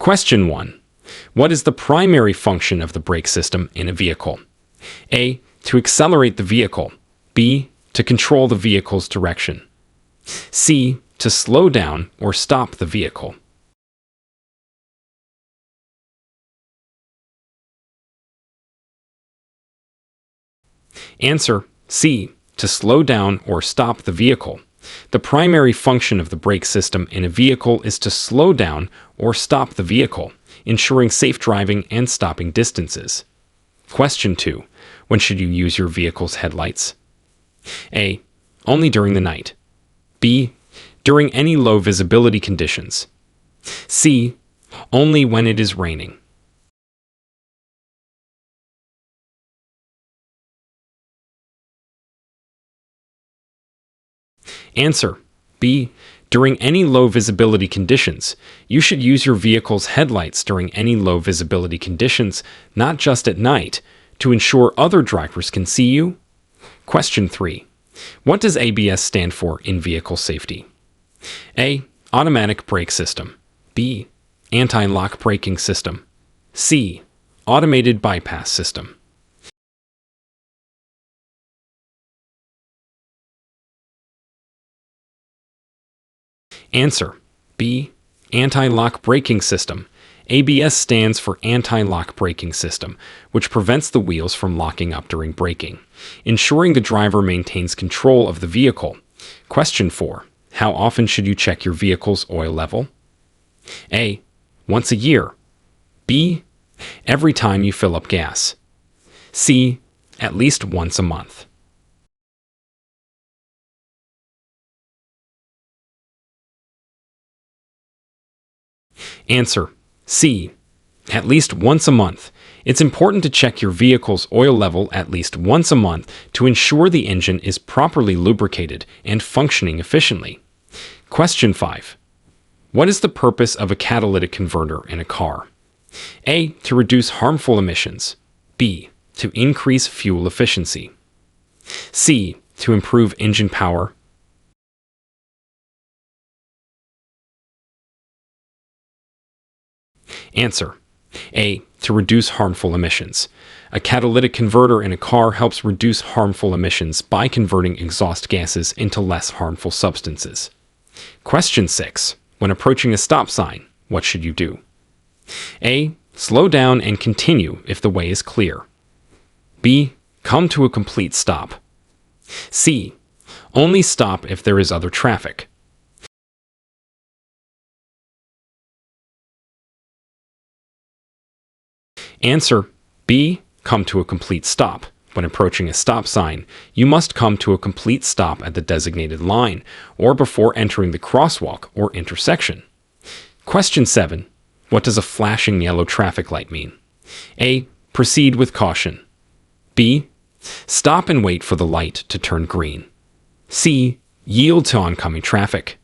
Question 1. What is the primary function of the brake system in a vehicle? A. To accelerate the vehicle. B. To control the vehicle's direction. C. To slow down or stop the vehicle. Answer: C. To slow down or stop the vehicle. The primary function of the brake system in a vehicle is to slow down or stop the vehicle, ensuring safe driving and stopping distances. Question 2. When should you use your vehicle's headlights? A. Only during the night. B. During any low visibility conditions. C. Only when it is raining. Answer: B. During any low visibility conditions. You should use your vehicle's headlights during any low visibility conditions, not just at night, to ensure other drivers can see you. Question 3. What does ABS stand for in vehicle safety? A. Automatic brake system. B. Anti-lock braking system. C. Automated bypass system. Answer: B. Anti-lock braking system. ABS stands for anti-lock braking system, which prevents the wheels from locking up during braking, ensuring the driver maintains control of the vehicle. Question 4. How often should you check your vehicle's oil level? A. Once a year. B. Every time you fill up gas. C. At least once a month. Answer: C. At least once a month. It's important to check your vehicle's oil level at least once a month to ensure the engine is properly lubricated and functioning efficiently. Question 5. What is the purpose of a catalytic converter in a car? A. To reduce harmful emissions. B. To increase fuel efficiency. C. To improve engine power. Answer: A. To reduce harmful emissions. A catalytic converter in a car helps reduce harmful emissions by converting exhaust gases into less harmful substances. Question 6. When approaching a stop sign, what should you do? A. Slow down and continue if the way is clear. B. Come to a complete stop. C. Only stop if there is other traffic. Answer: B. Come to a complete stop. When approaching a stop sign, you must come to a complete stop at the designated line or before entering the crosswalk or intersection. Question 7. What does a flashing yellow traffic light mean? A. Proceed with caution. B. Stop and wait for the light to turn green. C. Yield to oncoming traffic.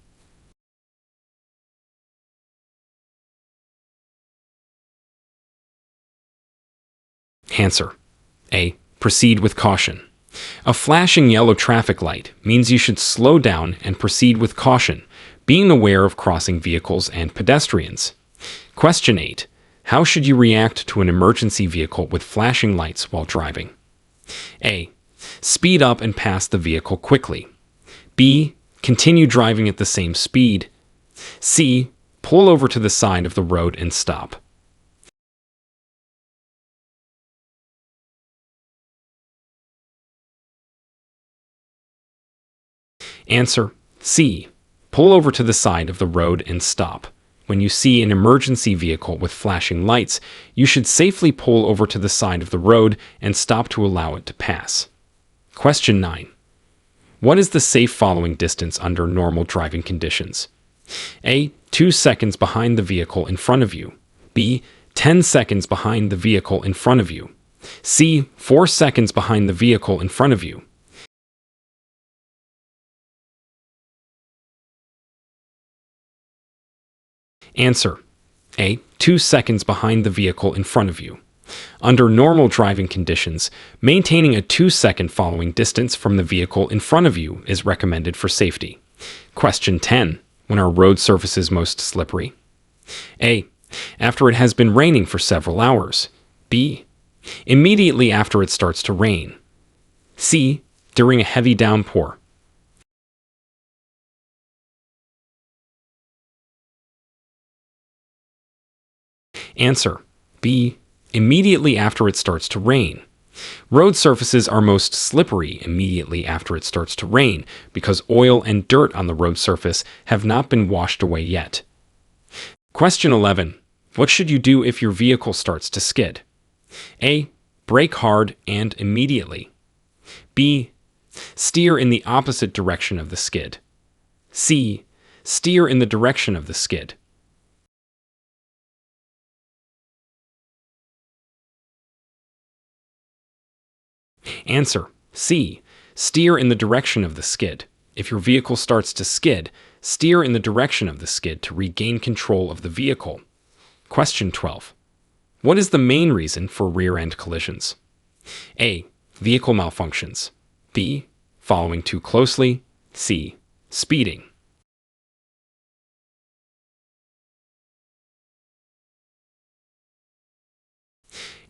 Answer: A. Proceed with caution. A flashing yellow traffic light means you should slow down and proceed with caution, being aware of crossing vehicles and pedestrians. Question 8. How should you react to an emergency vehicle with flashing lights while driving? A. Speed up and pass the vehicle quickly. B. Continue driving at the same speed. C. Pull over to the side of the road and stop. Answer: C. Pull over to the side of the road and stop. When you see an emergency vehicle with flashing lights, you should safely pull over to the side of the road and stop to allow it to pass. Question 9. What is the safe following distance under normal driving conditions? A. 2 seconds behind the vehicle in front of you. B. 10 seconds behind the vehicle in front of you. C. 4 seconds behind the vehicle in front of you. Answer: A. 2 seconds behind the vehicle in front of you. Under normal driving conditions, maintaining a 2-second following distance from the vehicle in front of you is recommended for safety. Question 10. When are road surfaces most slippery? A. After it has been raining for several hours. B. Immediately after it starts to rain. C. During a heavy downpour. Answer. B. Immediately after it starts to rain. Road surfaces are most slippery immediately after it starts to rain because oil and dirt on the road surface have not been washed away yet. Question 11. What should you do if your vehicle starts to skid? A. Brake hard and immediately. B. Steer in the opposite direction of the skid. C. Steer in the direction of the skid. Answer. C. Steer in the direction of the skid. If your vehicle starts to skid, steer in the direction of the skid to regain control of the vehicle. Question 12. What is the main reason for rear-end collisions? A. Vehicle malfunctions. B. Following too closely. C. Speeding.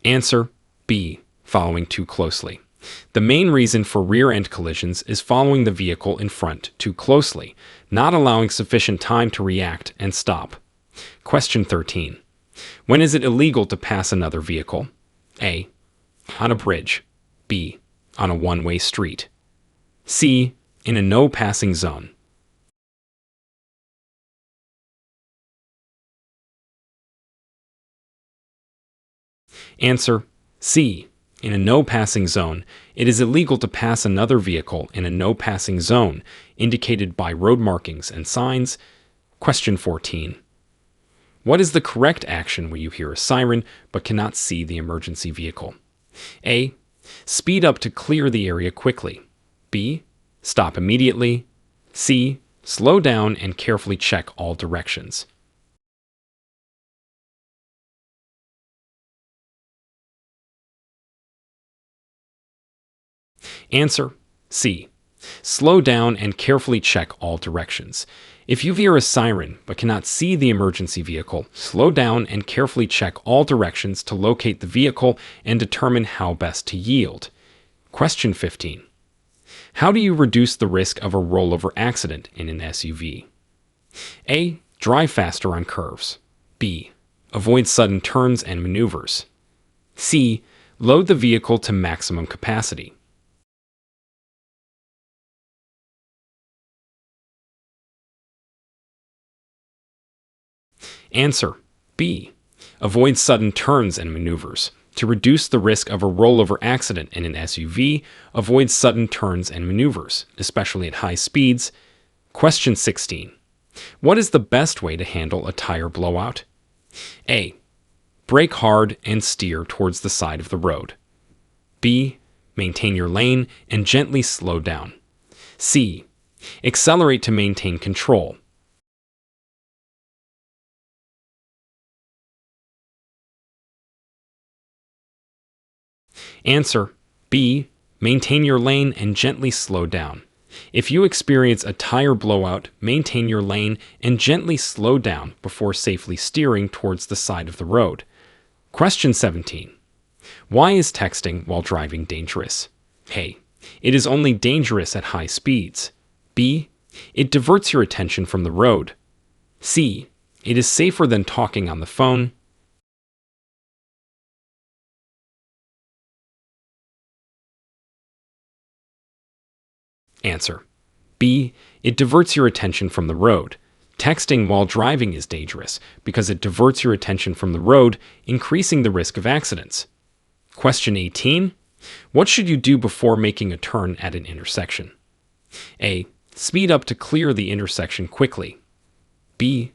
Answer. B. Following too closely. The main reason for rear-end collisions is following the vehicle in front too closely, not allowing sufficient time to react and stop. Question 13. When is it illegal to pass another vehicle? A. On a bridge. B. On a one-way street. C. In a no-passing zone. Answer. C. In a no-passing zone, it is illegal to pass another vehicle in a no-passing zone, indicated by road markings and signs. Question 14. What is the correct action when you hear a siren but cannot see the emergency vehicle? A. Speed up to clear the area quickly. B. Stop immediately. C. Slow down and carefully check all directions. Answer. C. Slow down and carefully check all directions. If you hear a siren but cannot see the emergency vehicle, slow down and carefully check all directions to locate the vehicle and determine how best to yield. Question 15. How do you reduce the risk of a rollover accident in an SUV? A. Drive faster on curves. B. Avoid sudden turns and maneuvers. C. Load the vehicle to maximum capacity. Answer. B. Avoid sudden turns and maneuvers. To reduce the risk of a rollover accident in an SUV, avoid sudden turns and maneuvers, especially at high speeds. Question 16. What is the best way to handle a tire blowout? A. Brake hard and steer towards the side of the road. B. Maintain your lane and gently slow down. C. Accelerate to maintain control. Answer. B. Maintain your lane and gently slow down. If you experience a tire blowout, maintain your lane and gently slow down before safely steering towards the side of the road. Question 17. Why is texting while driving dangerous? A. It is only dangerous at high speeds. B. It diverts your attention from the road. C. It is safer than talking on the phone. Answer. B. It diverts your attention from the road. Texting while driving is dangerous because it diverts your attention from the road, increasing the risk of accidents. Question 18. What should you do before making a turn at an intersection? A. Speed up to clear the intersection quickly. B.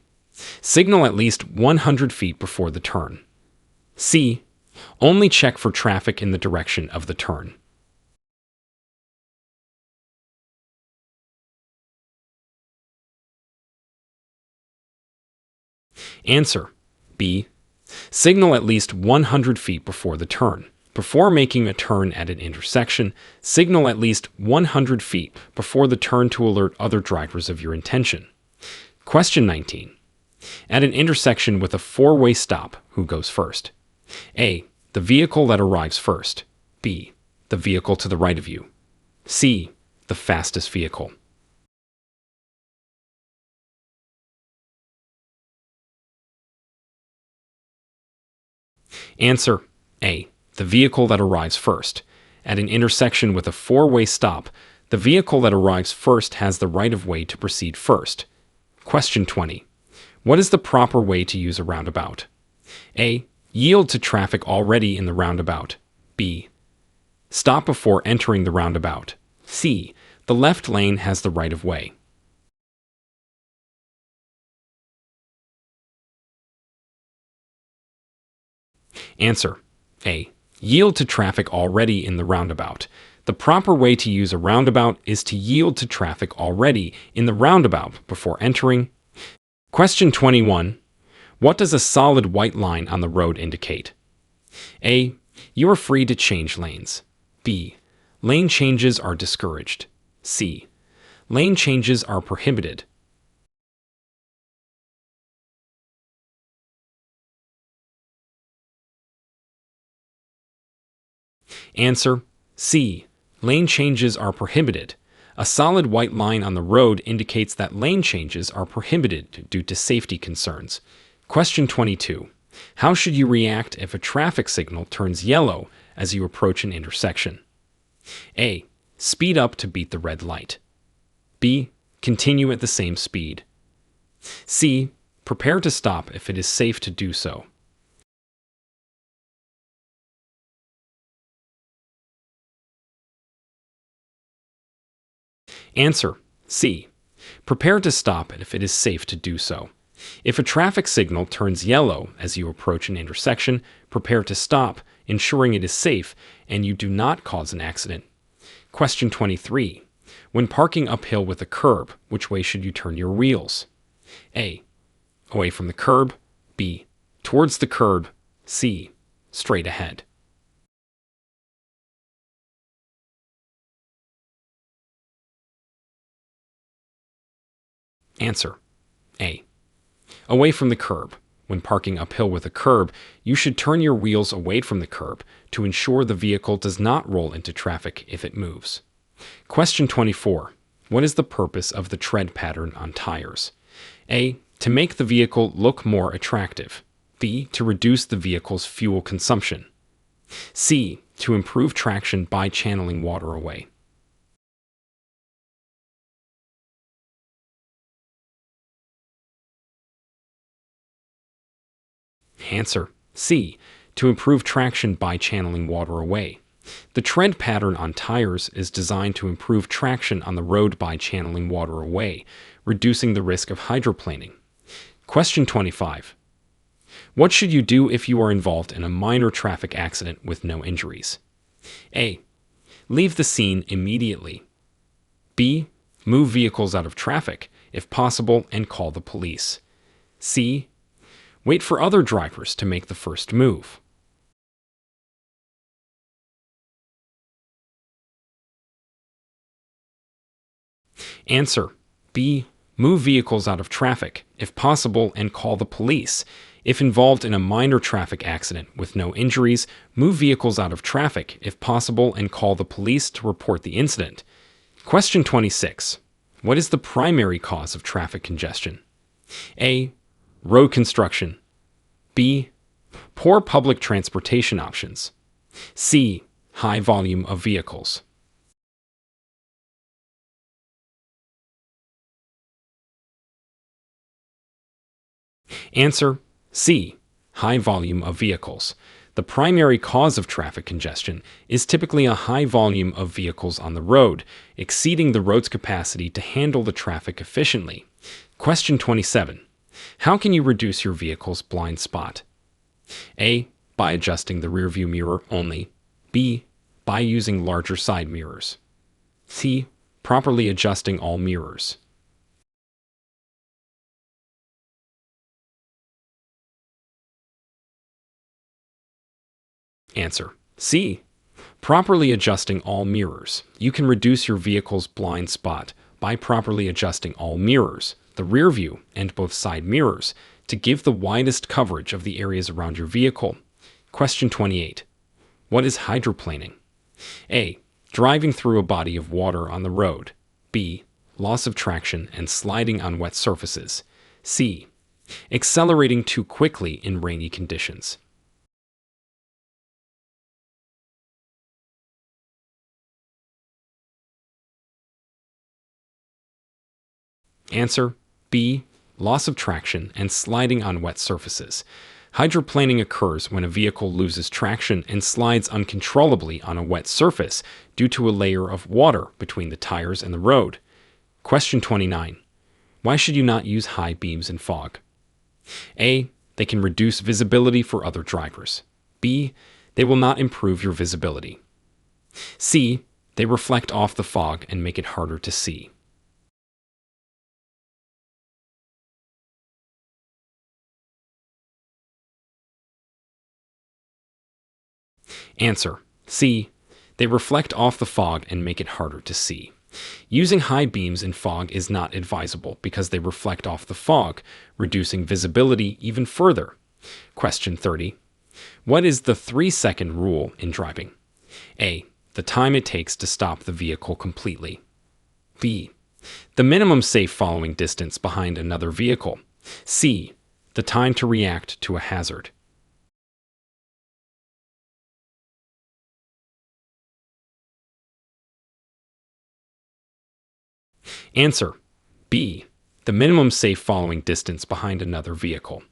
Signal at least 100 feet before the turn. C. Only check for traffic in the direction of the turn. Answer. B. Signal at least 100 feet before the turn. Before making a turn at an intersection, signal at least 100 feet before the turn to alert other drivers of your intention. Question 19. At an intersection with a four-way stop, who goes first? A. The vehicle that arrives first. B. The vehicle to the right of you. C. The fastest vehicle. Answer A. The vehicle that arrives first. At an intersection with a four-way stop, the vehicle that arrives first has the right of way to proceed first. Question 20. What is the proper way to use a roundabout? A. Yield to traffic already in the roundabout. B. Stop before entering the roundabout. C. The left lane has the right of way. Answer A. Yield to traffic already in the roundabout. The proper way to use a roundabout is to yield to traffic already in the roundabout before entering. Question 21. What does a solid white line on the road indicate? A. You are free to change lanes. B. Lane changes are discouraged. C. Lane changes are prohibited. Answer C. Lane changes are prohibited. A solid white line on the road indicates that lane changes are prohibited due to safety concerns. Question 22. How should you react if a traffic signal turns yellow as you approach an intersection? A. Speed up to beat the red light. B. Continue at the same speed. C. Prepare to stop if it is safe to do so. Answer C. Prepare to stop if it is safe to do so. If a traffic signal turns yellow as you approach an intersection, prepare to stop, ensuring it is safe and you do not cause an accident. Question 23. When parking uphill with a curb, which way should you turn your wheels? A. Away from the curb. B. Towards the curb. C. Straight ahead. Answer A. Away from the curb. When parking uphill with a curb, you should turn your wheels away from the curb to ensure the vehicle does not roll into traffic if it moves. Question 24. What is the purpose of the tread pattern on tires? A. To make the vehicle look more attractive. B. To reduce the vehicle's fuel consumption. C. To improve traction by channeling water away. Answer C. To improve traction by channeling water away. The tread pattern on tires is designed to improve traction on the road by channeling water away, reducing the risk of hydroplaning. Question 25. What should you do if you are involved in a minor traffic accident with no injuries? A. Leave the scene immediately. B. Move vehicles out of traffic, if possible, and call the police. C. Wait for other drivers to make the first move. Answer B. Move vehicles out of traffic, if possible, and call the police. If involved in a minor traffic accident with no injuries, move vehicles out of traffic, if possible, and call the police to report the incident. Question 26. What is the primary cause of traffic congestion? A. Road construction. B. Poor public transportation options. C. High volume of vehicles. Answer C. High volume of vehicles. The primary cause of traffic congestion is typically a high volume of vehicles on the road, exceeding the road's capacity to handle the traffic efficiently. Question 27. How can you reduce your vehicle's blind spot? A. By adjusting the rearview mirror only. B. By using larger side mirrors. C. Properly adjusting all mirrors. Answer C. Properly adjusting all mirrors. You can reduce your vehicle's blind spot by properly adjusting all mirrors, the rear view and both side mirrors, to give the widest coverage of the areas around your vehicle. Question 28. What is hydroplaning? A. Driving through a body of water on the road. B. Loss of traction and sliding on wet surfaces. C. Accelerating too quickly in rainy conditions. Answer B. Loss of traction and sliding on wet surfaces. Hydroplaning occurs when a vehicle loses traction and slides uncontrollably on a wet surface due to a layer of water between the tires and the road. Question 29. Why should you not use high beams in fog? A. They can reduce visibility for other drivers. B. They will not improve your visibility. C. They reflect off the fog and make it harder to see. Answer C. They reflect off the fog and make it harder to see. Using high beams in fog is not advisable because they reflect off the fog, reducing visibility even further. Question 30. What is the 3-second rule in driving? A. The time it takes to stop the vehicle completely. B. The minimum safe following distance behind another vehicle. C. The time to react to a hazard. Answer B. The minimum safe following distance behind another vehicle.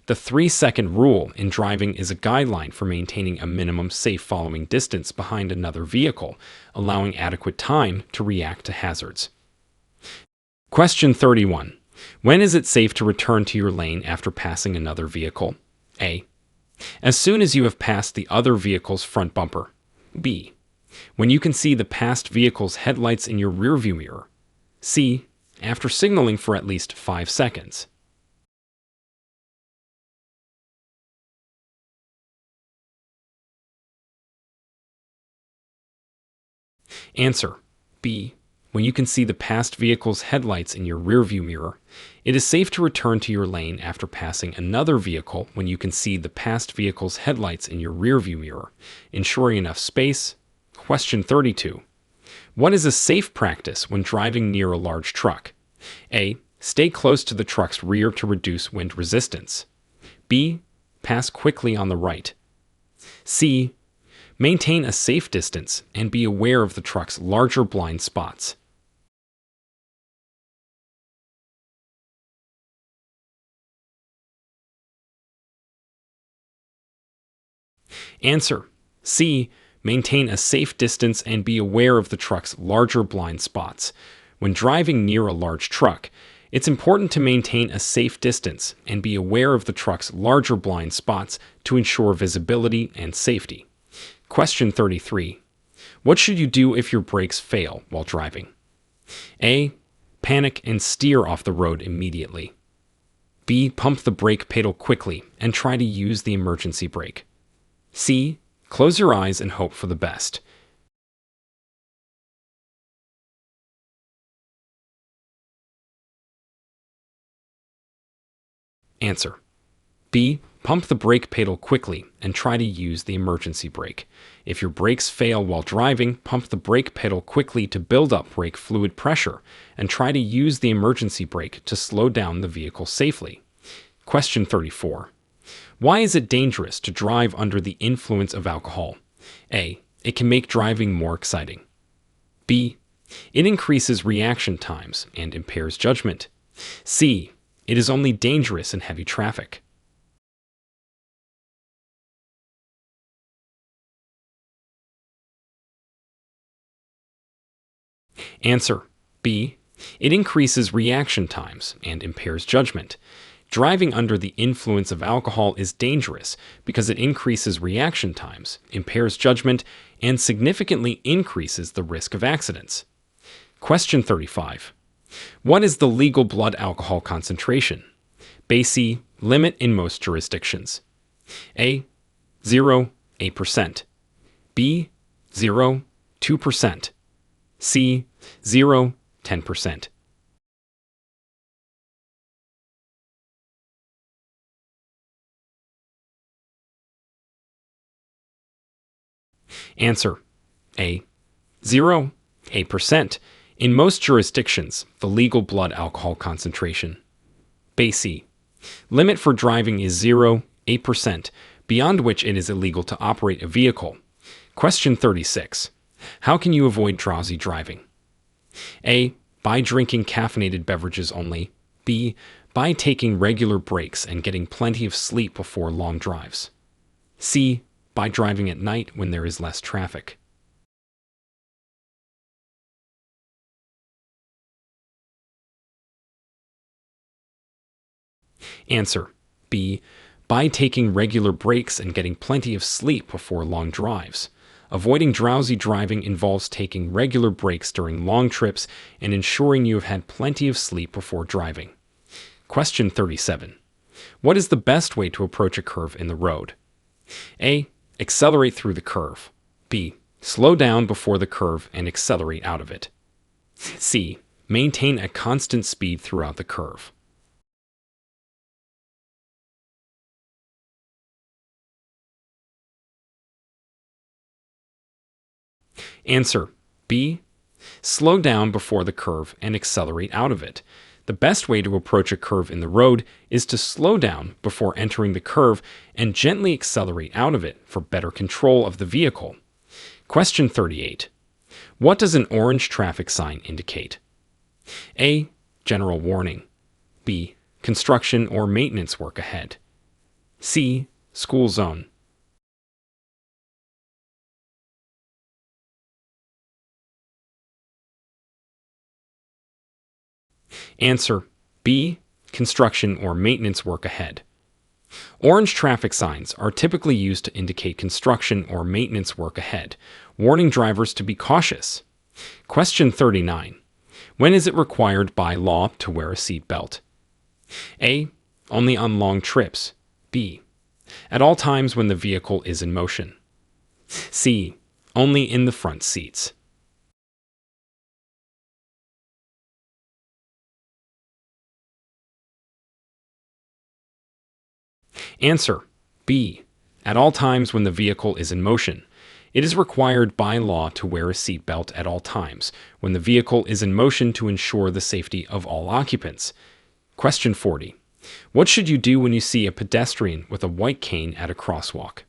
The 3-second rule in driving is a guideline for maintaining a minimum safe following distance behind another vehicle, allowing adequate time to react to hazards. Question 31. When is it safe to return to your lane after passing another vehicle? A. As soon as you have passed the other vehicle's front bumper. B. When you can see the passed vehicle's headlights in your rearview mirror. C. After signaling for at least 5 seconds. Answer B. When you can see the passed vehicle's headlights in your rearview mirror. It is safe to return to your lane after passing another vehicle when you can see the passed vehicle's headlights in your rearview mirror, ensuring enough space. Question 32. What is a safe practice when driving near a large truck? A. Stay close to the truck's rear to reduce wind resistance. B. Pass quickly on the right. C. Maintain a safe distance and be aware of the truck's larger blind spots. Answer C. Maintain a safe distance and be aware of the truck's larger blind spots. When driving near a large truck, it's important to maintain a safe distance and be aware of the truck's larger blind spots to ensure visibility and safety. Question 33. What should you do if your brakes fail while driving? A. Panic and steer off the road immediately. B. Pump the brake pedal quickly and try to use the emergency brake. C. Close your eyes and hope for the best. Answer B. Pump the brake pedal quickly and try to use the emergency brake. If your brakes fail while driving, pump the brake pedal quickly to build up brake fluid pressure and try to use the emergency brake to slow down the vehicle safely. Question 34. Why is it dangerous to drive under the influence of alcohol? A. It can make driving more exciting. B. It increases reaction times and impairs judgment. C. It is only dangerous in heavy traffic. Answer B. It increases reaction times and impairs judgment. Driving under the influence of alcohol is dangerous because it increases reaction times, impairs judgment, and significantly increases the risk of accidents. Question 35. What is the legal blood alcohol concentration? BASI limit in most jurisdictions. A. 0, 8%. B. 0, 2%. C. 0, 10%. Answer A. 0.8%. In most jurisdictions, the legal blood alcohol concentration. B.C. Limit for driving is 0.8%, beyond which it is illegal to operate a vehicle. Question 36. How can you avoid drowsy driving? A. By drinking caffeinated beverages only. B. By taking regular breaks and getting plenty of sleep before long drives. C. By driving at night when there is less traffic. Answer B. By taking regular breaks and getting plenty of sleep before long drives. Avoiding drowsy driving involves taking regular breaks during long trips and ensuring you have had plenty of sleep before driving. Question 37. What is the best way to approach a curve in the road? A. Accelerate through the curve. B. Slow down before the curve and accelerate out of it. C. Maintain a constant speed throughout the curve. Answer B. Slow down before the curve and accelerate out of it. The best way to approach a curve in the road is to slow down before entering the curve and gently accelerate out of it for better control of the vehicle. Question 38. What does an orange traffic sign indicate? A. General warning. B. Construction or maintenance work ahead. C. School zone. Answer B. Construction or maintenance work ahead. Orange traffic signs are typically used to indicate construction or maintenance work ahead, warning drivers to be cautious. Question 39. When is it required by law to wear a seat belt? A. Only on long trips. B. At all times when the vehicle is in motion. C. Only in the front seats. Answer B. At all times when the vehicle is in motion. It is required by law to wear a seat belt at all times when the vehicle is in motion to ensure the safety of all occupants. Question 40. What should you do when you see a pedestrian with a white cane at a crosswalk?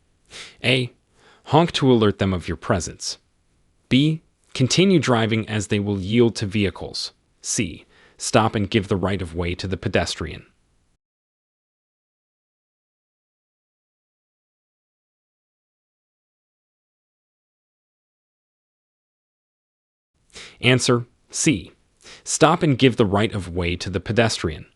A. Honk to alert them of your presence. B. Continue driving as they will yield to vehicles. C. Stop and give the right of way to the pedestrian. Answer C. Stop and give the right of way to the pedestrian.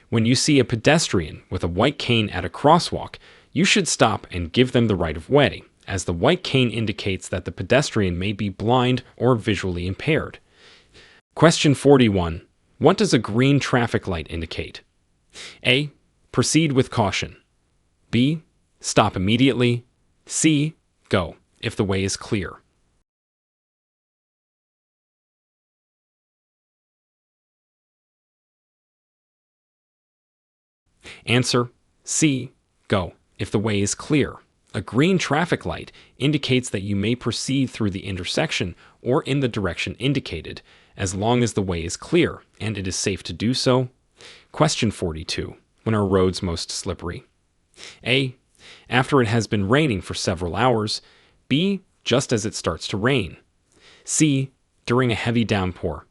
When you see a pedestrian with a white cane at a crosswalk, you should stop and give them the right of way, as the white cane indicates that the pedestrian may be blind or visually impaired. Question 41. What does a green traffic light indicate? A. Proceed with caution. B. Stop immediately. C. Go, if the way is clear. Answer C. Go, if the way is clear. A green traffic light indicates that you may proceed through the intersection or in the direction indicated, as long as the way is clear and it is safe to do so. Question 42. When are roads most slippery? A. After it has been raining for several hours. B. Just as it starts to rain. C. During a heavy downpour.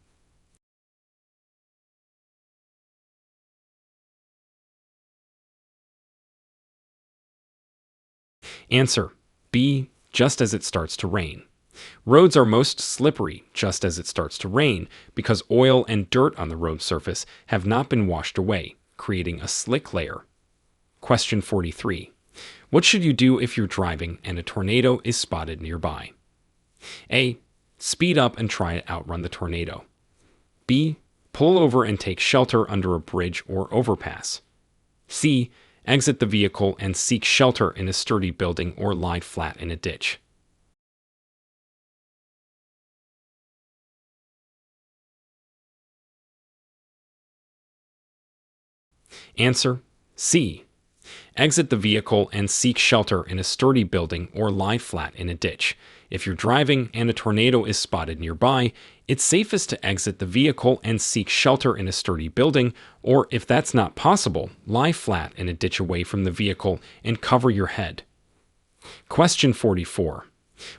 Answer B. Just as it starts to rain. Roads are most slippery just as it starts to rain because oil and dirt on the road surface have not been washed away, creating a slick layer. Question 43. What should you do if you're driving and a tornado is spotted nearby? A. Speed up and try to outrun the tornado. B. Pull over and take shelter under a bridge or overpass. C. Exit the vehicle and seek shelter in a sturdy building or lie flat in a ditch. Answer C. Exit the vehicle and seek shelter in a sturdy building or lie flat in a ditch. If you're driving and a tornado is spotted nearby, it's safest to exit the vehicle and seek shelter in a sturdy building, or if that's not possible, lie flat in a ditch away from the vehicle and cover your head. Question 44.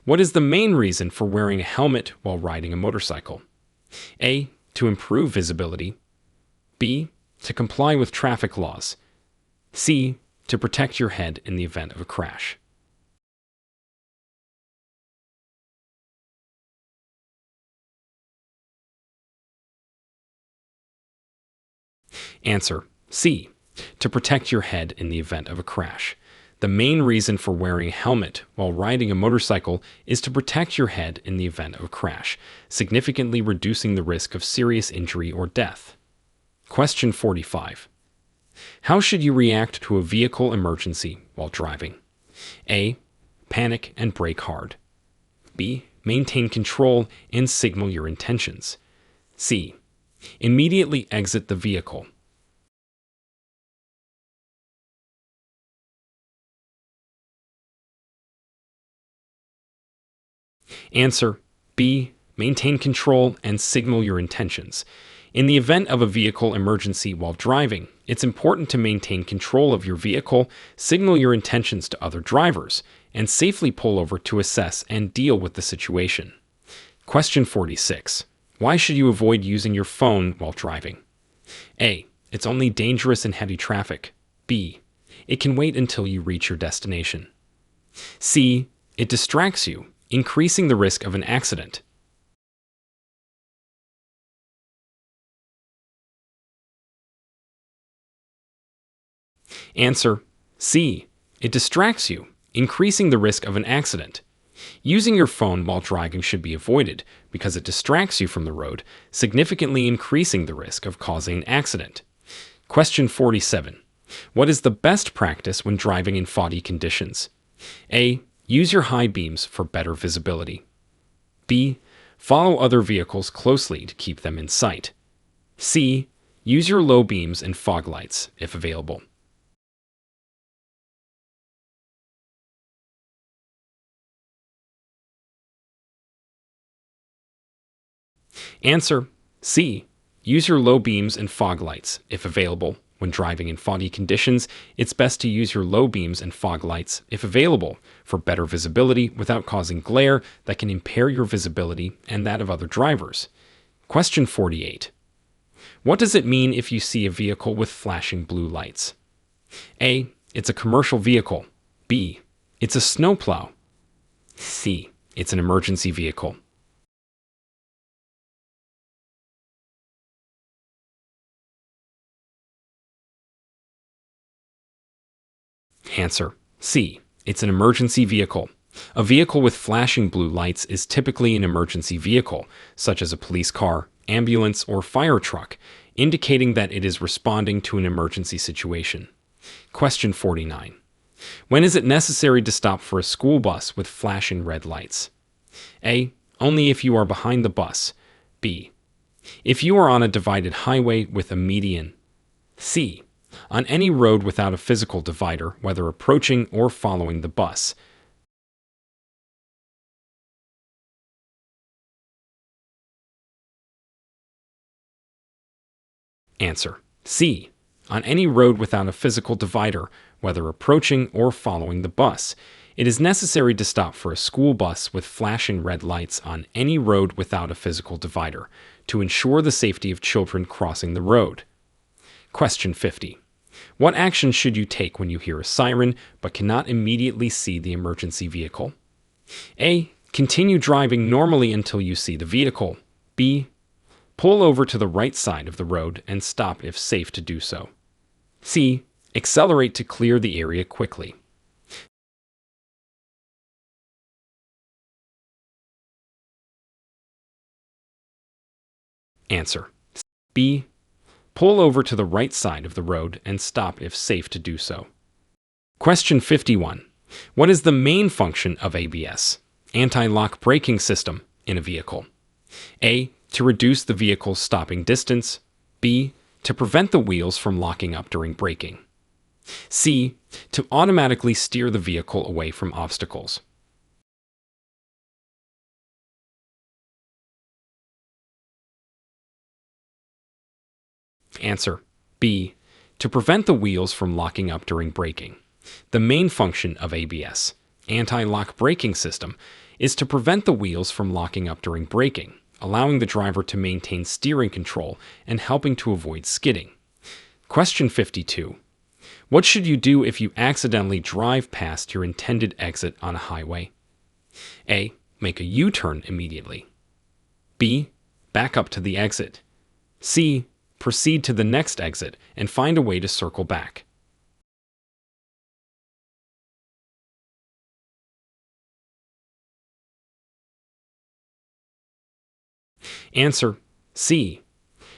What is the main reason for wearing a helmet while riding a motorcycle? A. To improve visibility. B. To comply with traffic laws. C. To protect your head in the event of a crash. Answer: C. To protect your head in the event of a crash. The main reason for wearing a helmet while riding a motorcycle is to protect your head in the event of a crash, significantly reducing the risk of serious injury or death. Question 45. How should you react to a vehicle emergency while driving? A. Panic and brake hard. B. Maintain control and signal your intentions. C. Immediately exit the vehicle. Answer: B. Maintain control and signal your intentions. In the event of a vehicle emergency while driving, it's important to maintain control of your vehicle, signal your intentions to other drivers, and safely pull over to assess and deal with the situation. Question 46. Why should you avoid using your phone while driving? A. It's only dangerous in heavy traffic. B. It can wait until you reach your destination. C. It distracts you, increasing the risk of an accident. Answer: C. It distracts you, increasing the risk of an accident. Using your phone while driving should be avoided because it distracts you from the road, significantly increasing the risk of causing an accident. Question 47. What is the best practice when driving in foggy conditions? A. Use your high beams for better visibility. B. Follow other vehicles closely to keep them in sight. C. Use your low beams and fog lights if available. Answer: C. Use your low beams and fog lights if available. When driving in foggy conditions, it's best to use your low beams and fog lights, if available, for better visibility without causing glare that can impair your visibility and that of other drivers. Question 48. What does it mean if you see a vehicle with flashing blue lights? A. It's a commercial vehicle. B. It's a snowplow. C. It's an emergency vehicle. Answer: C. It's an emergency vehicle. A vehicle with flashing blue lights is typically an emergency vehicle, such as a police car, ambulance, or fire truck, indicating that it is responding to an emergency situation. Question 49. When is it necessary to stop for a school bus with flashing red lights? A. Only if you are behind the bus. B. If you are on a divided highway with a median. C. On any road without a physical divider, whether approaching or following the bus. Answer: C. On any road without a physical divider, whether approaching or following the bus. It is necessary to stop for a school bus with flashing red lights on any road without a physical divider to ensure the safety of children crossing the road. Question 50. What action should you take when you hear a siren but cannot immediately see the emergency vehicle? A. Continue driving normally until you see the vehicle. B. Pull over to the right side of the road and stop if safe to do so. C. Accelerate to clear the area quickly. Answer: B. Pull over to the right side of the road and stop if safe to do so. Question 51. What is the main function of ABS, anti-lock braking system, in a vehicle? A. To reduce the vehicle's stopping distance. B. To prevent the wheels from locking up during braking. C. To automatically steer the vehicle away from obstacles. Answer B. To prevent the wheels from locking up during braking. The main function of ABS, anti-lock braking system, is to prevent the wheels from locking up during braking, allowing the driver to maintain steering control and helping to avoid skidding. Question 52. What should you do if you accidentally drive past your intended exit on a highway? A. Make a U-turn immediately. B. Back up to the exit. C. Proceed to the next exit and find a way to circle back. Answer C.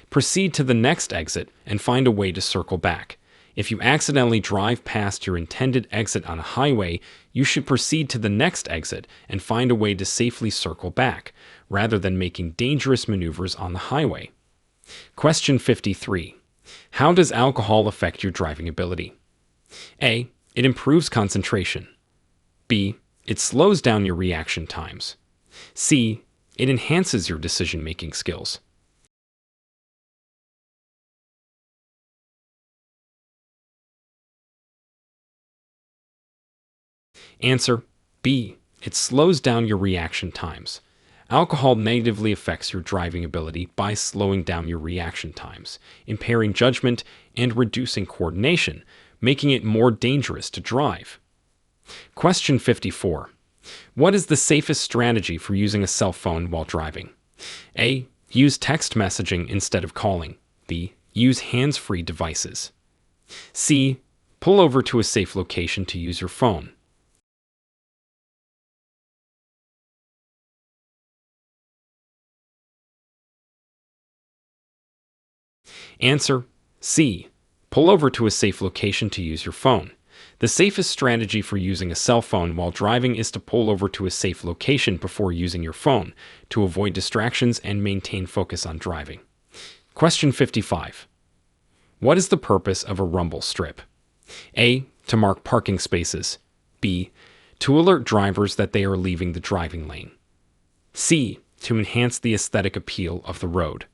Proceed to the next exit and find a way to circle back. If you accidentally drive past your intended exit on a highway, you should proceed to the next exit and find a way to safely circle back, rather than making dangerous maneuvers on the highway. Question 53. How does alcohol affect your driving ability? A. It improves concentration. B. It slows down your reaction times. C. It enhances your decision-making skills. Answer B. It slows down your reaction times. Alcohol negatively affects your driving ability by slowing down your reaction times, impairing judgment, and reducing coordination, making it more dangerous to drive. Question 54. What is the safest strategy for using a cell phone while driving? A. Use text messaging instead of calling. B. Use hands-free devices. C. Pull over to a safe location to use your phone. Answer C. Pull over to a safe location to use your phone. The safest strategy for using a cell phone while driving is to pull over to a safe location before using your phone to avoid distractions and maintain focus on driving. Question 55. What is the purpose of a rumble strip? A. To mark parking spaces. B. To alert drivers that they are leaving the driving lane. C. To enhance the aesthetic appeal of the road.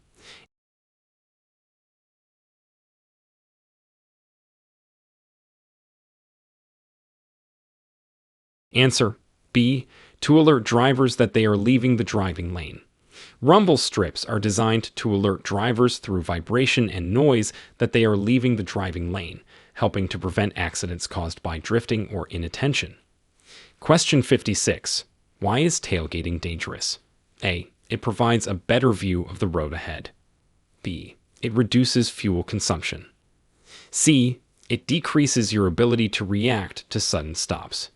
Answer B. To alert drivers that they are leaving the driving lane. Rumble strips are designed to alert drivers through vibration and noise that they are leaving the driving lane, helping to prevent accidents caused by drifting or inattention. Question 56. Why is tailgating dangerous? A. It provides a better view of the road ahead. B. It reduces fuel consumption. C. It decreases your ability to react to sudden stops.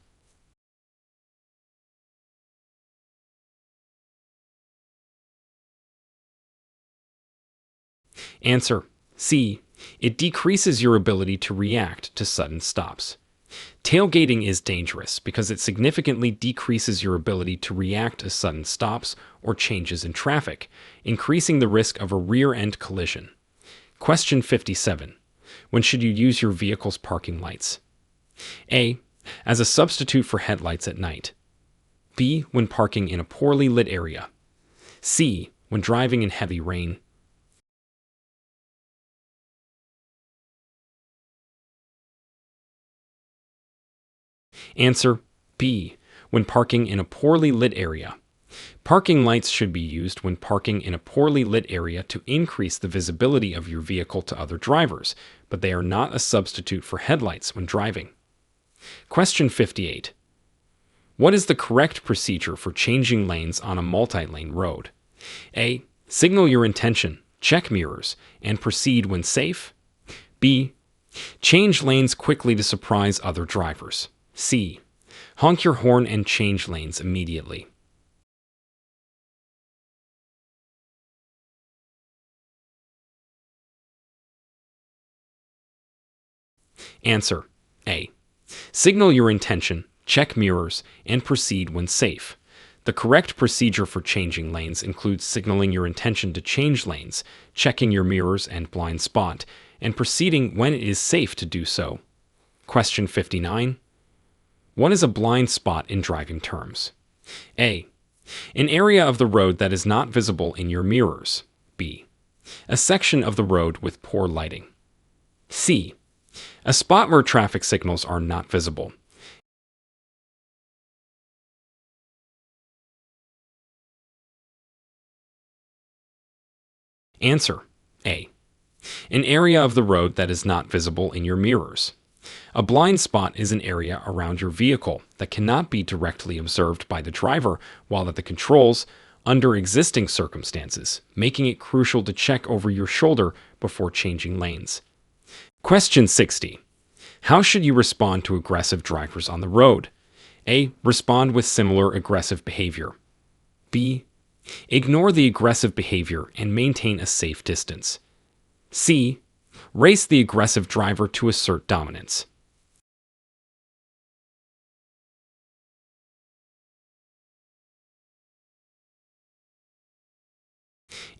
Answer C. It decreases your ability to react to sudden stops. Tailgating is dangerous because it significantly decreases your ability to react to sudden stops or changes in traffic, increasing the risk of a rear-end collision. Question 57. When should you use your vehicle's parking lights? A. As a substitute for headlights at night. B. When parking in a poorly lit area. C. When driving in heavy rain. Answer B. When parking in a poorly lit area. Parking lights should be used when parking in a poorly lit area to increase the visibility of your vehicle to other drivers, but they are not a substitute for headlights when driving. Question 58. What is the correct procedure for changing lanes on a multi-lane road? A. Signal your intention, check mirrors, and proceed when safe. B. Change lanes quickly to surprise other drivers. C. Honk your horn and change lanes immediately. Answer A. Signal your intention, check mirrors, and proceed when safe. The correct procedure for changing lanes includes signaling your intention to change lanes, checking your mirrors and blind spot, and proceeding when it is safe to do so. Question 59. What is a blind spot in driving terms? A. An area of the road that is not visible in your mirrors. B. A section of the road with poor lighting. C. A spot where traffic signals are not visible. Answer: A. An area of the road that is not visible in your mirrors. A blind spot is an area around your vehicle that cannot be directly observed by the driver while at the controls under existing circumstances, making it crucial to check over your shoulder before changing lanes. Question 60. How should you respond to aggressive drivers on the road? A. Respond with similar aggressive behavior. B. Ignore the aggressive behavior and maintain a safe distance. C. Race the aggressive driver to assert dominance.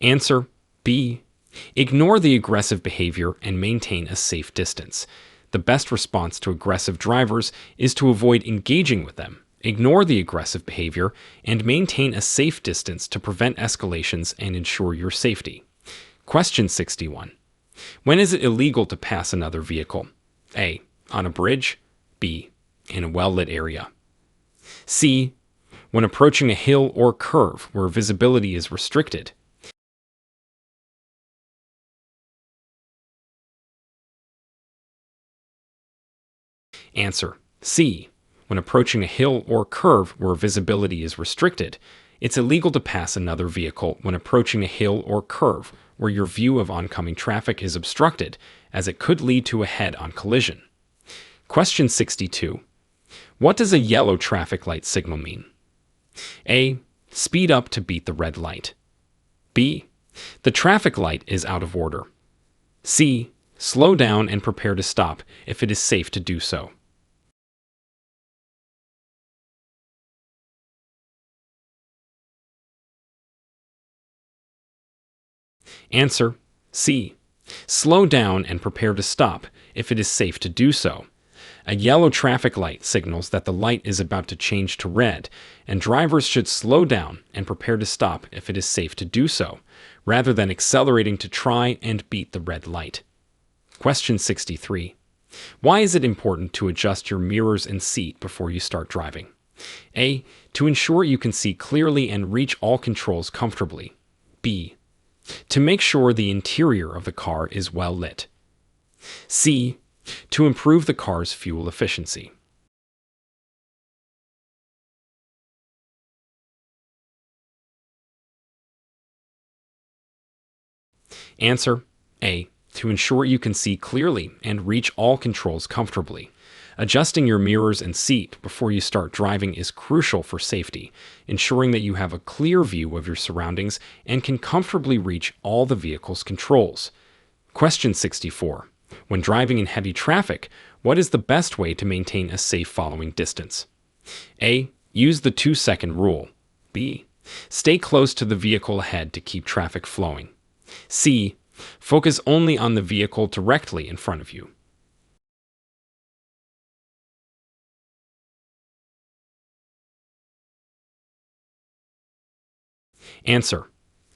Answer: B. Ignore the aggressive behavior and maintain a safe distance. The best response to aggressive drivers is to avoid engaging with them, ignore the aggressive behavior, and maintain a safe distance to prevent escalations and ensure your safety. Question 61. When is it illegal to pass another vehicle? A. On a bridge. B. In a well-lit area. C. When approaching a hill or curve where visibility is restricted. Answer: C. When approaching a hill or curve where visibility is restricted. It's illegal to pass another vehicle when approaching a hill or curve where your view of oncoming traffic is obstructed, as it could lead to a head-on collision. Question 62. What does a yellow traffic light signal mean? A. Speed up to beat the red light. B. The traffic light is out of order. C. Slow down and prepare to stop if it is safe to do so. Answer: C. Slow down and prepare to stop if it is safe to do so. A yellow traffic light signals that the light is about to change to red, and drivers should slow down and prepare to stop if it is safe to do so, rather than accelerating to try and beat the red light. Question 63. Why is it important to adjust your mirrors and seat before you start driving? A. To ensure you can see clearly and reach all controls comfortably. B. To make sure the interior of the car is well lit. C. To improve the car's fuel efficiency. Answer: A. To ensure you can see clearly and reach all controls comfortably. Adjusting your mirrors and seat before you start driving is crucial for safety, ensuring that you have a clear view of your surroundings and can comfortably reach all the vehicle's controls. Question 64. When driving in heavy traffic, what is the best way to maintain a safe following distance? A. Use the 2-second rule. B. Stay close to the vehicle ahead to keep traffic flowing. C. Focus only on the vehicle directly in front of you. Answer: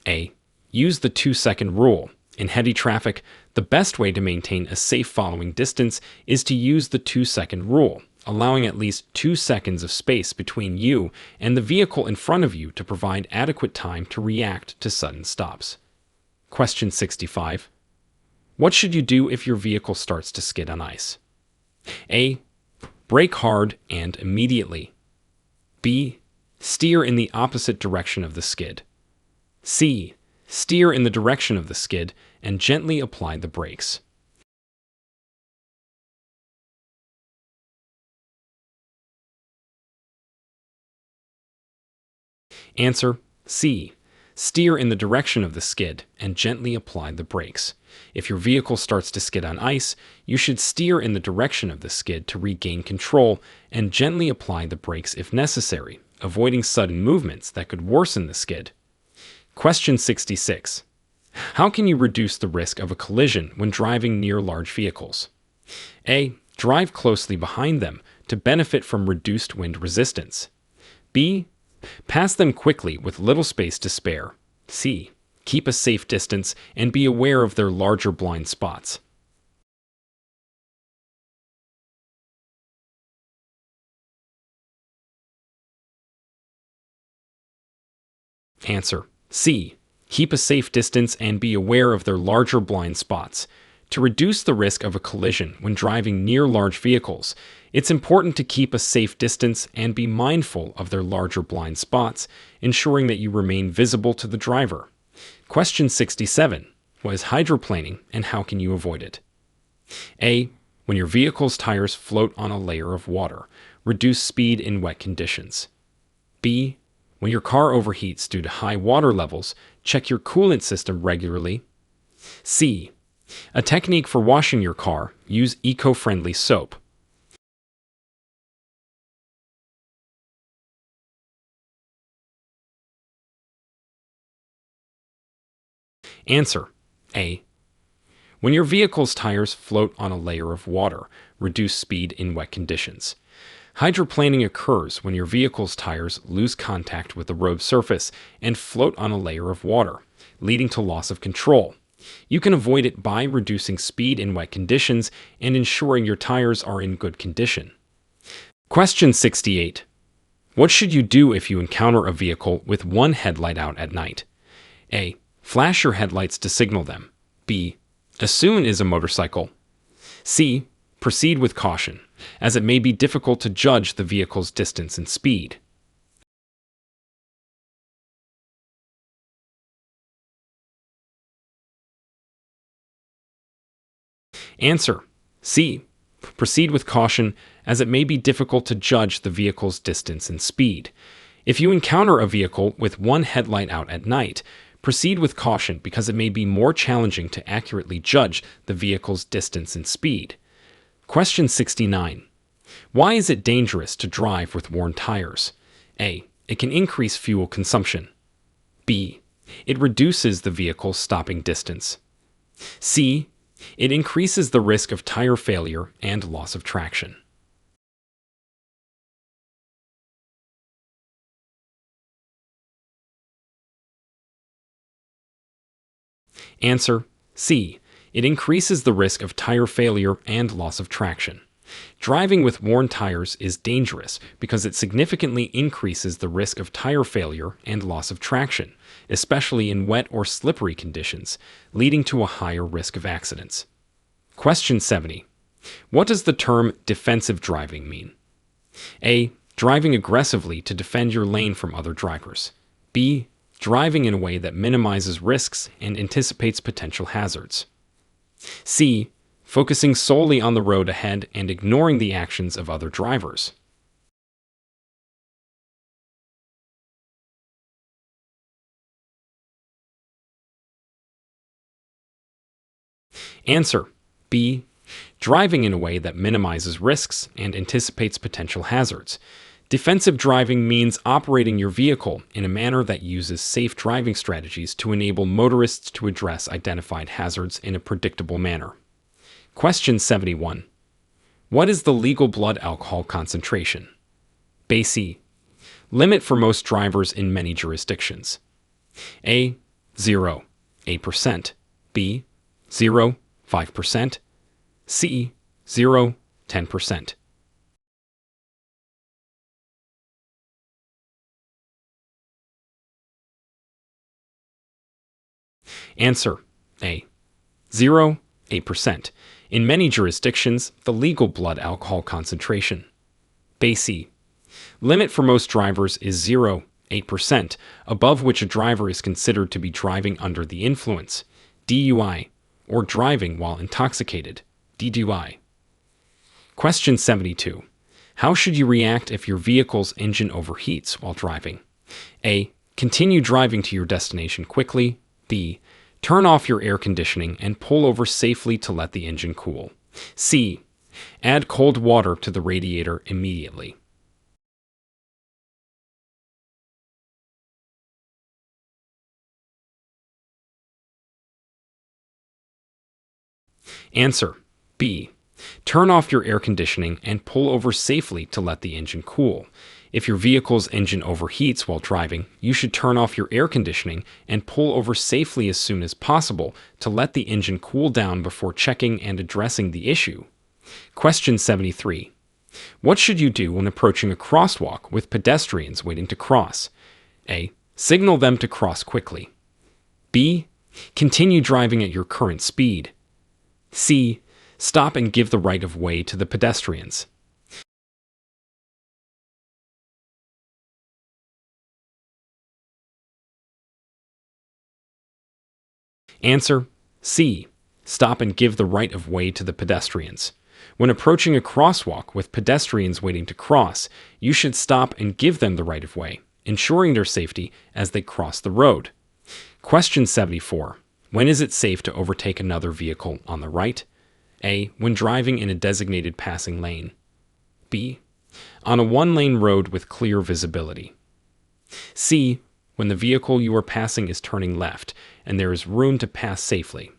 A. Use the 2-second rule. In heavy traffic, the best way to maintain a safe following distance is to use the 2-second rule, allowing at least 2 seconds of space between you and the vehicle in front of you to provide adequate time to react to sudden stops. Question 65. What should you do if your vehicle starts to skid on ice? A. Brake hard and immediately. B. Steer in the opposite direction of the skid. C. Steer in the direction of the skid and gently apply the brakes. Answer: C. Steer in the direction of the skid and gently apply the brakes. If your vehicle starts to skid on ice, you should steer in the direction of the skid to regain control and gently apply the brakes if necessary, avoiding sudden movements that could worsen the skid. Question 66. How can you reduce the risk of a collision when driving near large vehicles? A. Drive closely behind them to benefit from reduced wind resistance. B. Pass them quickly with little space to spare. C. Keep a safe distance and be aware of their larger blind spots. Answer: C. Keep a safe distance and be aware of their larger blind spots. To reduce the risk of a collision when driving near large vehicles, it's important to keep a safe distance and be mindful of their larger blind spots, ensuring that you remain visible to the driver. Question 67. What is hydroplaning and how can you avoid it? A. When your vehicle's tires float on a layer of water, reduce speed in wet conditions. B. When your car overheats due to high water levels, check your coolant system regularly. C. A technique for washing your car, use eco-friendly soap. Answer: A. When your vehicle's tires float on a layer of water, reduce speed in wet conditions. Hydroplaning occurs when your vehicle's tires lose contact with the road surface and float on a layer of water, leading to loss of control. You can avoid it by reducing speed in wet conditions and ensuring your tires are in good condition. Question 68. What should you do if you encounter a vehicle with one headlight out at night? A. Flash your headlights to signal them. B. Assume it is a motorcycle. C. Proceed with caution, as it may be difficult to judge the vehicle's distance and speed. Answer: C. Proceed with caution, as it may be difficult to judge the vehicle's distance and speed. If you encounter a vehicle with one headlight out at night, proceed with caution because it may be more challenging to accurately judge the vehicle's distance and speed. Question 69. Why is it dangerous to drive with worn tires? A. It can increase fuel consumption. B. It reduces the vehicle's stopping distance. C. It increases the risk of tire failure and loss of traction. Answer: C. It increases the risk of tire failure and loss of traction. Driving with worn tires is dangerous because it significantly increases the risk of tire failure and loss of traction, especially in wet or slippery conditions, leading to a higher risk of accidents. Question 70. What does the term defensive driving mean? A. Driving aggressively to defend your lane from other drivers. B. Driving in a way that minimizes risks and anticipates potential hazards. C. Focusing solely on the road ahead and ignoring the actions of other drivers. Answer: B. Driving in a way that minimizes risks and anticipates potential hazards. Defensive driving means operating your vehicle in a manner that uses safe driving strategies to enable motorists to address identified hazards in a predictable manner. Question 71. What is the legal blood alcohol concentration? BASI. Limit for most drivers in many jurisdictions. A. 0, 8%. B. 0, 5%. C. 0, 10%. Answer: A. 0, 8%. In many jurisdictions, the legal blood alcohol concentration. BASI. Limit for most drivers is 0, 8%, above which a driver is considered to be driving under the influence, DUI, or driving while intoxicated, DDUI. Question 72. How should you react if your vehicle's engine overheats while driving? A. Continue driving to your destination quickly. B. Turn off your air conditioning and pull over safely to let the engine cool. C. Add cold water to the radiator immediately. Answer: B. Turn off your air conditioning and pull over safely to let the engine cool. If your vehicle's engine overheats while driving, you should turn off your air conditioning and pull over safely as soon as possible to let the engine cool down before checking and addressing the issue. Question 73. What should you do when approaching a crosswalk with pedestrians waiting to cross? A. Signal them to cross quickly. B. Continue driving at your current speed. C. Stop and give the right of way to the pedestrians. Answer: C. Stop and give the right of way to the pedestrians. When approaching a crosswalk with pedestrians waiting to cross, you should stop and give them the right of way, ensuring their safety as they cross the road. Question 74. When is it safe to overtake another vehicle on the right? A. When driving in a designated passing lane. B. On a one-lane road with clear visibility. C. When the vehicle you are passing is turning left and there is room to pass safely.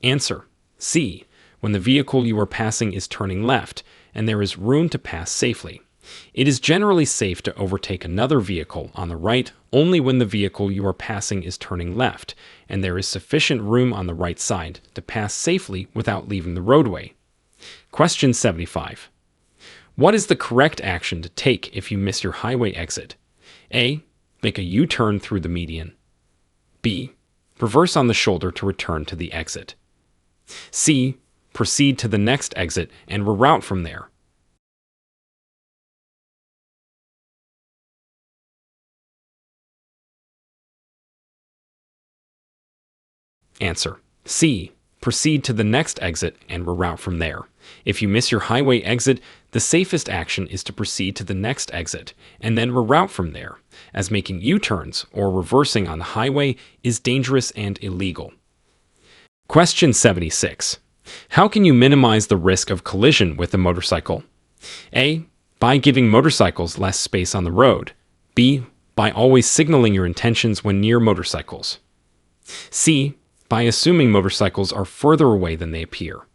Answer: C. When the vehicle you are passing is turning left and there is room to pass safely. It is generally safe to overtake another vehicle on the right only when the vehicle you are passing is turning left and there is sufficient room on the right side to pass safely without leaving the roadway. Question 75. What is the correct action to take if you miss your highway exit? A. Make a U-turn through the median. B. Reverse on the shoulder to return to the exit. C. Proceed to the next exit and reroute from there. Answer: C. Proceed to the next exit and reroute from there. If you miss your highway exit, the safest action is to proceed to the next exit and then reroute from there, as making U-turns or reversing on the highway is dangerous and illegal. Question 76. How can you minimize the risk of collision with a motorcycle? A. By giving motorcycles less space on the road. B. By always signaling your intentions when near motorcycles. C. By assuming motorcycles are further away than they appear.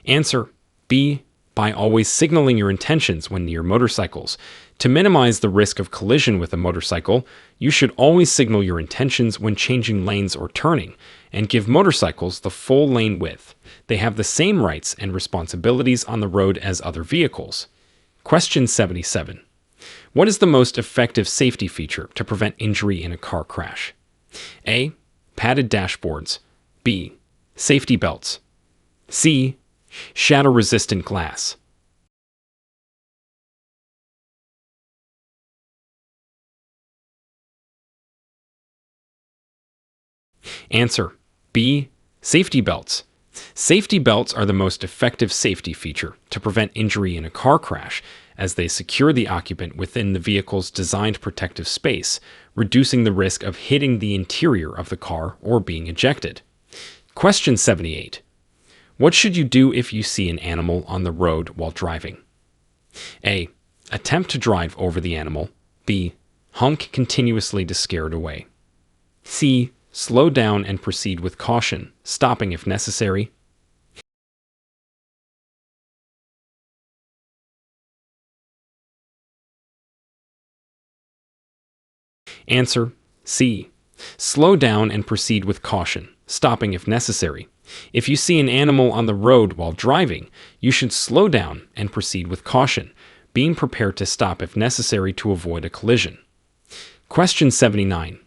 Answer: B. By always signaling your intentions when near motorcycles. To minimize the risk of collision with a motorcycle, you should always signal your intentions when changing lanes or turning, and give motorcycles the full lane width. They have the same rights and responsibilities on the road as other vehicles. Question 77. What is the most effective safety feature to prevent injury in a car crash? A. Padded dashboards. B. Safety belts. C. Shatter-resistant glass. Answer: B. Safety belts. Safety belts are the most effective safety feature to prevent injury in a car crash, as they secure the occupant within the vehicle's designed protective space, reducing the risk of hitting the interior of the car or being ejected. Question 78. What should you do if you see an animal on the road while driving? A. Attempt to drive over the animal. B. Honk continuously to scare it away. C. Slow down and proceed with caution, stopping if necessary. Answer: C. Slow down and proceed with caution, stopping if necessary. If you see an animal on the road while driving, you should slow down and proceed with caution, being prepared to stop if necessary to avoid a collision. Question 79.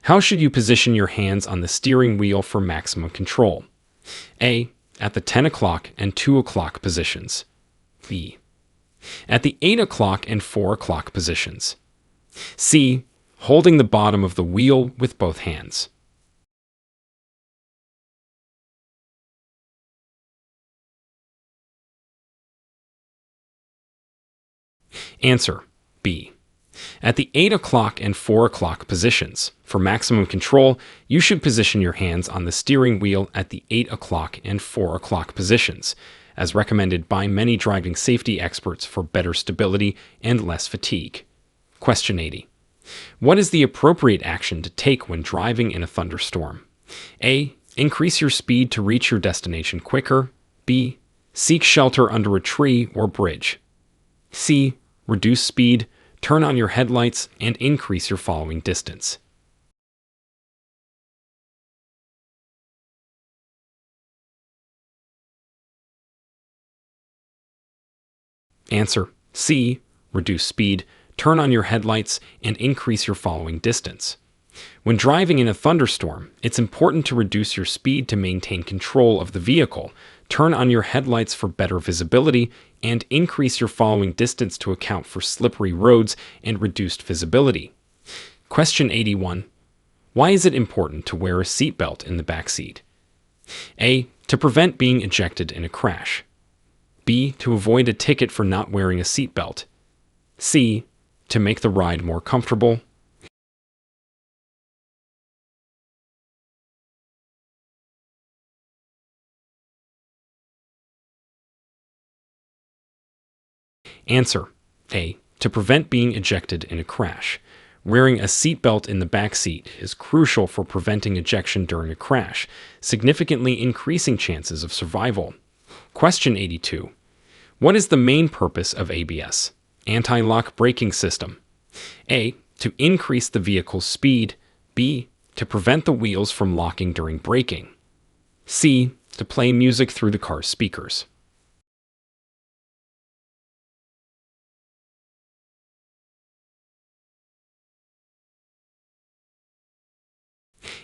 How should you position your hands on the steering wheel for maximum control? A. At the 10 o'clock and 2 o'clock positions. B. At the 8 o'clock and 4 o'clock positions. C. Holding the bottom of the wheel with both hands. Answer: B. At the 8 o'clock and 4 o'clock positions, for maximum control, you should position your hands on the steering wheel at the 8 o'clock and 4 o'clock positions, as recommended by many driving safety experts for better stability and less fatigue. Question 80. What is the appropriate action to take when driving in a thunderstorm? A. Increase your speed to reach your destination quicker. B. Seek shelter under a tree or bridge. C. Reduce speed, turn on your headlights, and increase your following distance. Answer: C. Reduce speed, turn on your headlights, and increase your following distance. When driving in a thunderstorm, it's important to reduce your speed to maintain control of the vehicle, turn on your headlights for better visibility, and increase your following distance to account for slippery roads and reduced visibility. Question 81. Why is it important to wear a seatbelt in the back seat? A. To prevent being ejected in a crash. B. To avoid a ticket for not wearing a seatbelt. C. To make the ride more comfortable. Answer: A. To prevent being ejected in a crash. Wearing a seatbelt in the back seat is crucial for preventing ejection during a crash, significantly increasing chances of survival. Question 82. What is the main purpose of ABS? Anti-lock braking system. A. To increase the vehicle's speed. B. To prevent the wheels from locking during braking. C. To play music through the car's speakers.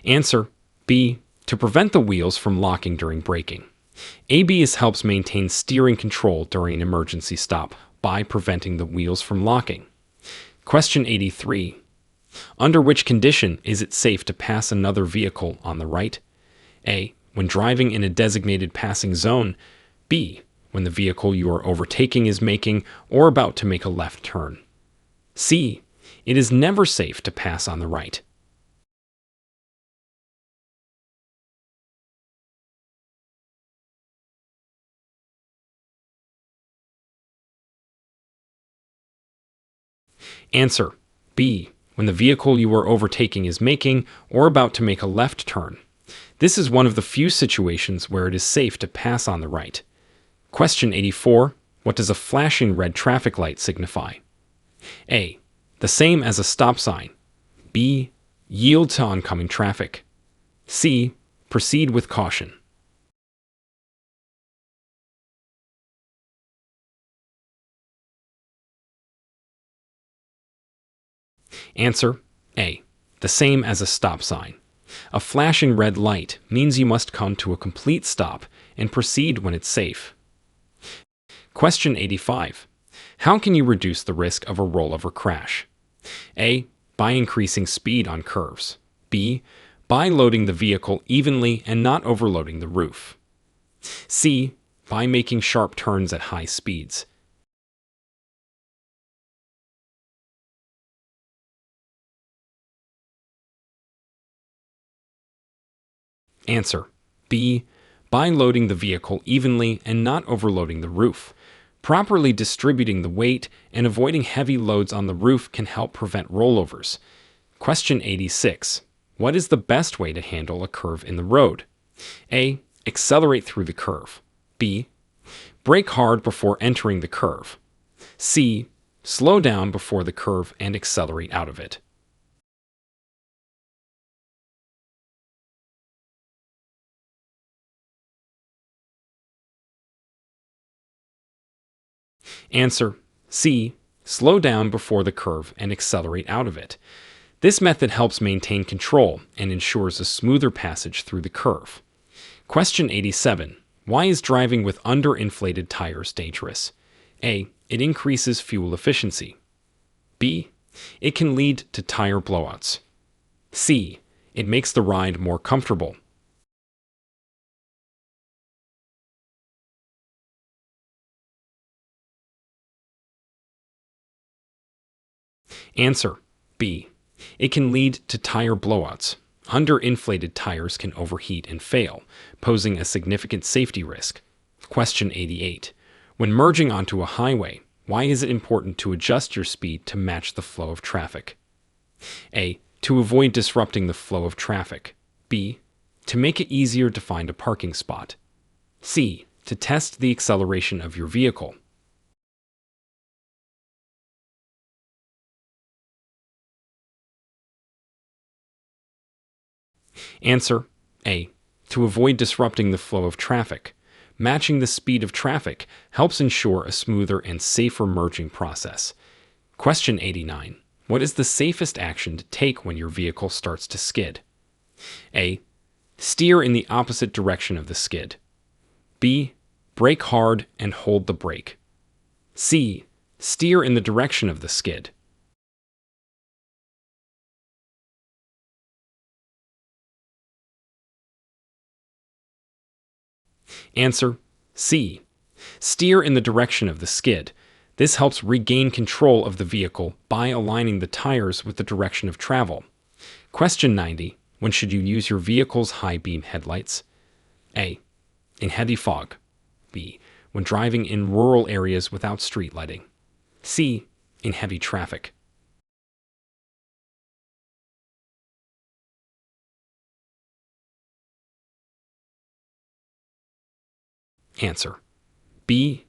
Answer: B. To prevent the wheels from locking during braking. ABS helps maintain steering control during an emergency stop by preventing the wheels from locking. Question 83. Under which condition is it safe to pass another vehicle on the right? A. When driving in a designated passing zone. B. When the vehicle you are overtaking is making or about to make a left turn. C. It is never safe to pass on the right. Answer: B. When the vehicle you are overtaking is making or about to make a left turn. This is one of the few situations where it is safe to pass on the right. Question 84. What does a flashing red traffic light signify? A. The same as a stop sign. B. Yield to oncoming traffic. C. Proceed with caution. Answer: A. The same as a stop sign. A flashing red light means you must come to a complete stop and proceed when it's safe. Question 85. How can you reduce the risk of a rollover crash? A. By increasing speed on curves. B. By loading the vehicle evenly and not overloading the roof. C. By making sharp turns at high speeds. Answer: B. By loading the vehicle evenly and not overloading the roof. Properly distributing the weight and avoiding heavy loads on the roof can help prevent rollovers. Question 86. What is the best way to handle a curve in the road? A. Accelerate through the curve. B. Brake hard before entering the curve. C. Slow down before the curve and accelerate out of it. Answer: C. Slow down before the curve and accelerate out of it. This method helps maintain control and ensures a smoother passage through the curve. Question 87. Why is driving with underinflated tires dangerous? A. It increases fuel efficiency. B. It can lead to tire blowouts. C. It makes the ride more comfortable. Answer B. It can lead to tire blowouts. Underinflated tires can overheat and fail, posing a significant safety risk. Question 88. When merging onto a highway, why is it important to adjust your speed to match the flow of traffic? A. To avoid disrupting the flow of traffic. B. To make it easier to find a parking spot. C. To test the acceleration of your vehicle. Answer A. To avoid disrupting the flow of traffic. Matching the speed of traffic helps ensure a smoother and safer merging process. Question 89. What is the safest action to take when your vehicle starts to skid? A. Steer in the opposite direction of the skid. B. Brake hard and hold the brake. C. Steer in the direction of the skid. Answer C. Steer in the direction of the skid. This helps regain control of the vehicle by aligning the tires with the direction of travel. Question 90. When should you use your vehicle's high beam headlights? A. In heavy fog. B. When driving in rural areas without street lighting. C. In heavy traffic. Answer B.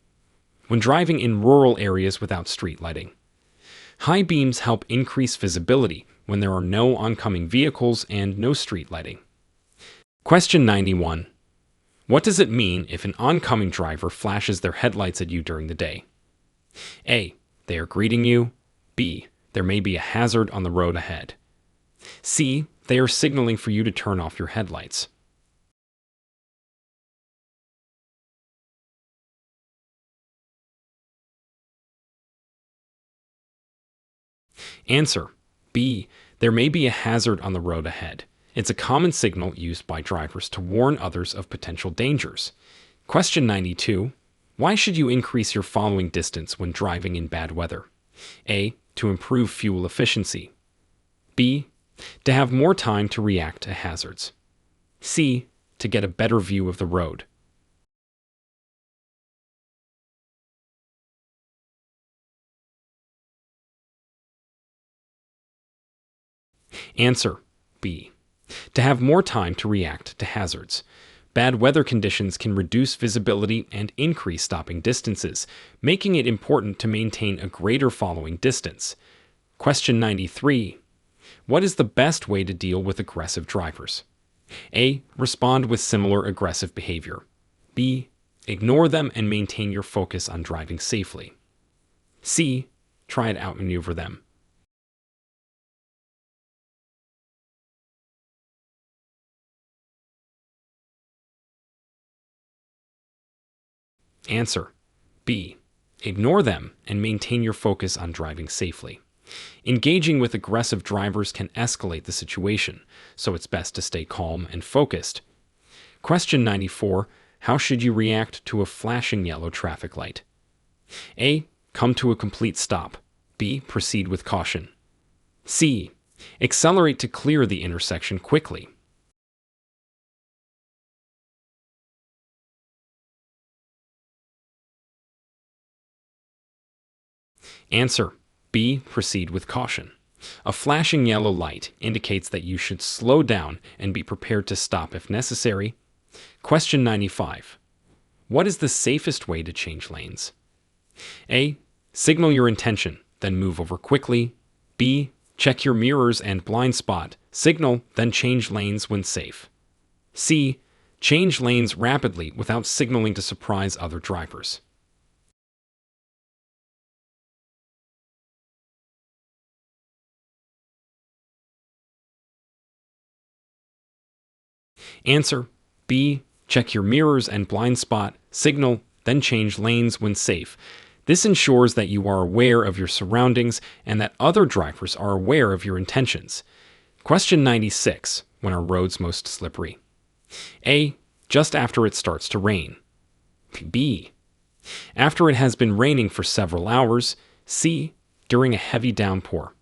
When driving in rural areas without street lighting. High beams help increase visibility when there are no oncoming vehicles and no street lighting. Question 91. What does it mean if an oncoming driver flashes their headlights at you during the day? A. They are greeting you. B. There may be a hazard on the road ahead. C. They are signaling for you to turn off your headlights. Answer B. There may be a hazard on the road ahead. It's a common signal used by drivers to warn others of potential dangers. Question 92. Why should you increase your following distance when driving in bad weather? A. To improve fuel efficiency. B. To have more time to react to hazards. C. To get a better view of the road. Answer B. To have more time to react to hazards. Bad weather conditions can reduce visibility and increase stopping distances, making it important to maintain a greater following distance. Question 93. What is the best way to deal with aggressive drivers? A. Respond with similar aggressive behavior. B. Ignore them and maintain your focus on driving safely. C. Try to outmaneuver them. Answer B. Ignore them and maintain your focus on driving safely. Engaging with aggressive drivers can escalate the situation, so it's best to stay calm and focused. Question 94. How should you react to a flashing yellow traffic light? A. Come to a complete stop. B. Proceed with caution. C. Accelerate to clear the intersection quickly. Answer B. Proceed with caution. A flashing yellow light indicates that you should slow down and be prepared to stop if necessary. Question 95. What is the safest way to change lanes? A. Signal your intention, then move over quickly. B. Check your mirrors and blind spot. Signal, then change lanes when safe. C. Change lanes rapidly without signaling to surprise other drivers. Answer B. Check your mirrors and blind spot. Signal, then change lanes when safe. This ensures that you are aware of your surroundings and that other drivers are aware of your intentions. Question 96. When are roads most slippery? A. Just after it starts to rain. B. After it has been raining for several hours. C. During a heavy downpour.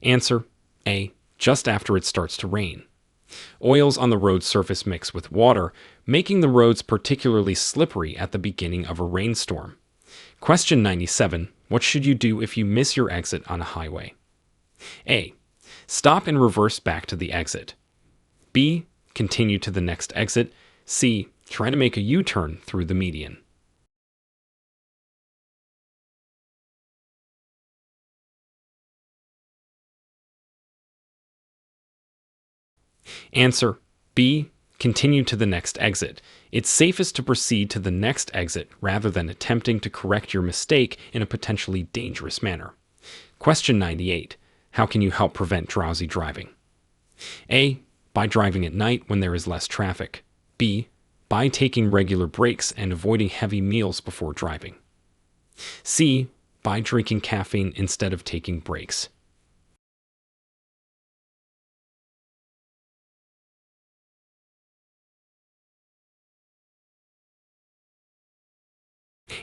Answer A. Just after it starts to rain. Oils on the road surface mix with water, making the roads particularly slippery at the beginning of a rainstorm. Question 97. What should you do if you miss your exit on a highway? A. Stop and reverse back to the exit. B. Continue to the next exit. C. Try to make a U-turn through the median. Answer B. Continue to the next exit. It's safest to proceed to the next exit rather than attempting to correct your mistake in a potentially dangerous manner. Question 98. How can you help prevent drowsy driving? A. By driving at night when there is less traffic. B. By taking regular breaks and avoiding heavy meals before driving. C. By drinking caffeine instead of taking breaks.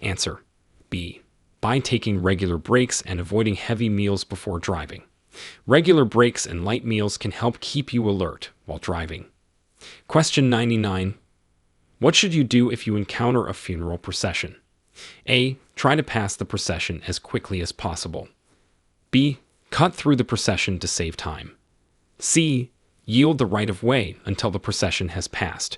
Answer B. By taking regular breaks and avoiding heavy meals before driving. Regular breaks and light meals can help keep you alert while driving. Question 99. What should you do if you encounter a funeral procession? A. Try to pass the procession as quickly as possible. B. Cut through the procession to save time. C. Yield the right of way until the procession has passed.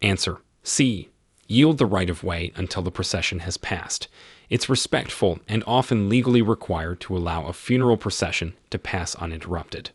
Answer C. Yield the right of way until the procession has passed. It's respectful and often legally required to allow a funeral procession to pass uninterrupted.